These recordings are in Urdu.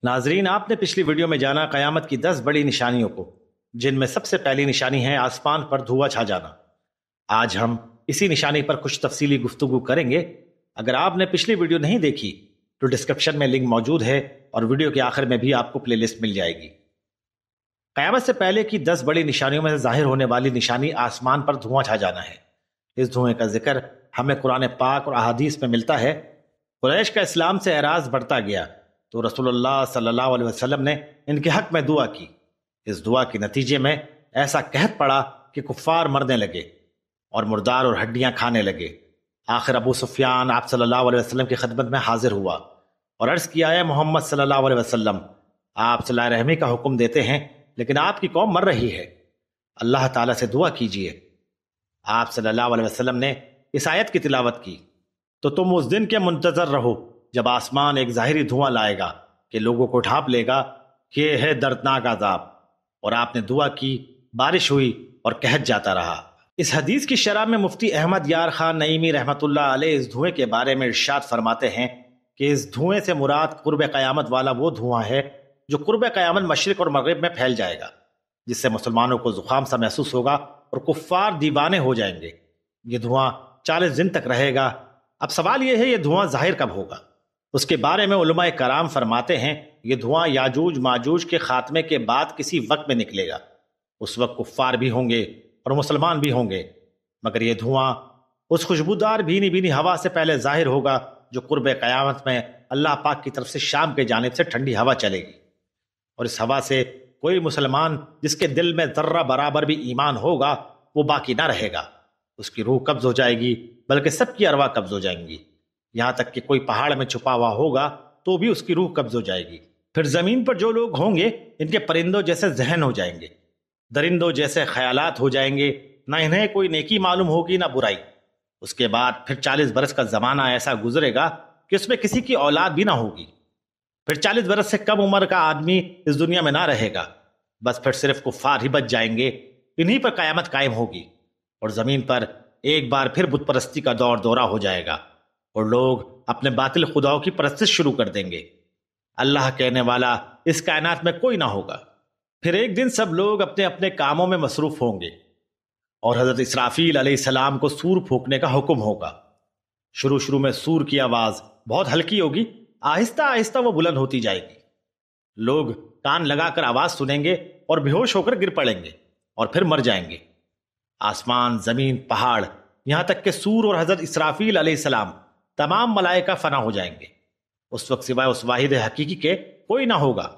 ناظرین، آپ نے پچھلی ویڈیو میں جانا قیامت کی 10 بڑی نشانیوں کو، جن میں سب سے پہلی نشانی ہے آسمان پر دھواں چھا جانا۔ آج ہم اسی نشانی پر کچھ تفصیلی گفتگو کریں گے۔ اگر آپ نے پچھلی ویڈیو نہیں دیکھی تو ڈسکرپشن میں لنک موجود ہے اور ویڈیو کے آخر میں بھی آپ کو پلے لسٹ مل جائے گی۔ قیامت سے پہلے کی 10 بڑی نشانیوں میں سے ظاہر ہونے والی نشانی آسمان پر دھواں چھا جانا ہے۔ اس دھوئیں کا ذکر ہمیں قرآن پاک اور احادیث میں ملتا ہے۔ قریش کا اسلام سے اعراض بڑھتا گیا تو رسول اللہ صلی اللہ علیہ وسلم نے ان کے حق میں دعا کی۔ اس دعا کے نتیجے میں ایسا قحط پڑا کہ کفار مرنے لگے اور مردار اور ہڈیاں کھانے لگے۔ آخر ابو سفیان آپ صلی اللہ علیہ وسلم کی خدمت میں حاضر ہوا اور عرض کیا، اے محمد صلی اللہ علیہ وسلم، آپ صلہ رحمی کا حکم دیتے ہیں لیکن آپ کی قوم مر رہی ہے، اللہ تعالیٰ سے دعا کیجیے۔ آپ صلی اللہ علیہ وسلم نے اس آیت کی تلاوت کی، تو تم اس دن کے منتظر رہو جب آسمان ایک ظاہری دھواں لائے گا کہ لوگوں کو ڈھانپ لے گا کہ یہ ہے دردناک عذاب۔ اور آپ نے دعا کی، بارش ہوئی اور قحط جاتا رہا۔ اس حدیث کی شرح میں مفتی احمد یار خان نعیمی رحمۃ اللہ علیہ اس دھوئیں کے بارے میں ارشاد فرماتے ہیں کہ اس دھوئیں سے مراد قرب قیامت والا وہ دھواں ہے جو قرب قیامت مشرق اور مغرب میں پھیل جائے گا، جس سے مسلمانوں کو زکام سا محسوس ہوگا اور کفار دیوانے ہو جائیں گے۔ یہ دھواں 40 دن تک رہے گا۔ اب سوال یہ ہے، یہ دھواں ظاہر کب ہوگا؟ اس کے بارے میں علماء کرام فرماتے ہیں، یہ دھواں یاجوج ماجوج کے خاتمے کے بعد کسی وقت میں نکلے گا۔ اس وقت کفار بھی ہوں گے اور مسلمان بھی ہوں گے، مگر یہ دھواں اس خوشبودار بھینی بھینی ہوا سے پہلے ظاہر ہوگا جو قرب قیامت میں اللہ پاک کی طرف سے شام کے جانب سے ٹھنڈی ہوا چلے گی۔ اور اس ہوا سے کوئی مسلمان جس کے دل میں ذرہ برابر بھی ایمان ہوگا وہ باقی نہ رہے گا۔ اس کی روح قبض ہو جائے گی، بلکہ سب کی ارواح قبض ہو جائیں گی، یہاں تک کہ کوئی پہاڑ میں چھپا ہوا ہوگا تو بھی اس کی روح قبض ہو جائے گی۔ پھر زمین پر جو لوگ ہوں گے ان کے پرندوں جیسے ذہن ہو جائیں گے، درندوں جیسے خیالات ہو جائیں گے، نہ انہیں کوئی نیکی معلوم ہوگی نہ برائی۔ اس کے بعد پھر 40 برس کا زمانہ ایسا گزرے گا کہ اس میں کسی کی اولاد بھی نہ ہوگی۔ پھر 40 برس سے کم عمر کا آدمی اس دنیا میں نہ رہے گا، بس پھر صرف کفار ہی بچ جائیں گے۔ انہی پر قیامت قائم ہوگی اور زمین پر ایک بار پھر بت پرستی کا دور دورہ ہو جائے گا اور لوگ اپنے باطل خداؤں کی پرستش شروع کر دیں گے۔ اللہ کہنے والا اس کائنات میں کوئی نہ ہوگا۔ پھر ایک دن سب لوگ اپنے اپنے کاموں میں مصروف ہوں گے اور حضرت اسرافیل علیہ السلام کو سور پھونکنے کا حکم ہوگا۔ شروع میں سور کی آواز بہت ہلکی ہوگی، آہستہ آہستہ وہ بلند ہوتی جائے گی۔ لوگ کان لگا کر آواز سنیں گے اور بے ہوش ہو کر گر پڑیں گے اور پھر مر جائیں گے۔ آسمان، زمین، پہاڑ، یہاں تک کہ سور اور حضرت اسرافیل علیہ السلام تمام ملائکہ فنا ہو جائیں گے۔ اس وقت سوائے اس واحد حقیقی کے کوئی نہ ہوگا۔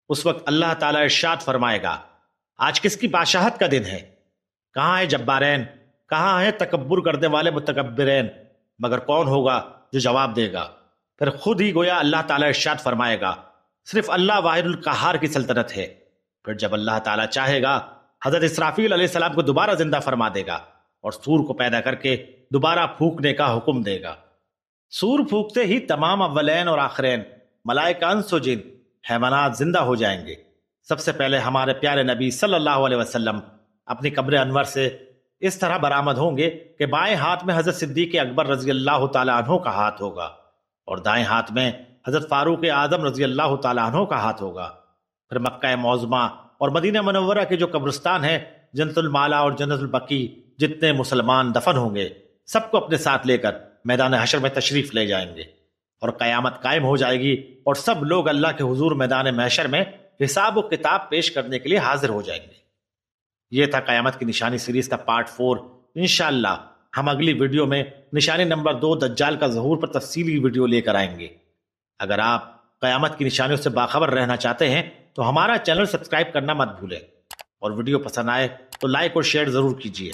اس وقت اللہ تعالیٰ ارشاد فرمائے گا، آج کس کی بادشاہت کا دن ہے؟ کہاں ہے جبارین؟ کہاں ہے تکبر کرنے والے متکبرین؟ مگر کون ہوگا جو جواب دے گا؟ پھر خود ہی گویا اللہ تعالیٰ ارشاد فرمائے گا، صرف اللہ واحد القہار کی سلطنت ہے۔ پھر جب اللہ تعالیٰ چاہے گا حضرت اسرافیل علیہ السلام کو دوبارہ زندہ فرما دے گا اور سور کو پیدا کر کے دوبارہ پھونکنے کا حکم دے گا۔ سور پھونکتے ہی تمام اولین اور آخرین، ملائکہ، انس و جن، حیوانات زندہ ہو جائیں گے۔ سب سے پہلے ہمارے پیارے نبی صلی اللہ علیہ وسلم اپنی قبر انور سے اس طرح برآمد ہوں گے کہ بائیں ہاتھ میں حضرت صدیق اکبر رضی اللہ تعالیٰ عنہ کا ہاتھ ہوگا اور دائیں ہاتھ میں حضرت فاروق اعظم رضی اللہ تعالیٰ عنہ کا ہاتھ ہوگا۔ پھر مکہ معظمہ اور مدینہ منورہ کے جو قبرستان ہیں، جنت المالا اور جنت البقیع، جتنے مسلمان دفن ہوں گے سب کو اپنے ساتھ لے کر میدان حشر میں تشریف لے جائیں گے اور قیامت قائم ہو جائے گی اور سب لوگ اللہ کے حضور میدان محشر میں حساب و کتاب پیش کرنے کے لیے حاضر ہو جائیں گے۔ یہ تھا قیامت کی نشانی سیریز کا پارٹ 4۔ انشاءاللہ ہم اگلی ویڈیو میں نشانی نمبر 2 دجال کا ظہور پر تفصیلی ویڈیو لے کر آئیں گے۔ اگر آپ قیامت کی نشانیوں سے باخبر رہنا چاہتے ہیں تو ہمارا چینل سبسکرائب کرنا مت بھولیں اور ویڈیو پسند آئے تو لائک اور شیئر ضرور کیجیے۔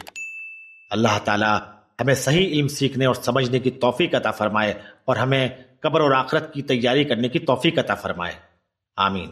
اللہ تعالیٰ ہمیں صحیح علم سیکھنے اور سمجھنے کی توفیق عطا فرمائے اور ہمیں قبر اور آخرت کی تیاری کرنے کی توفیق عطا فرمائے۔ آمین۔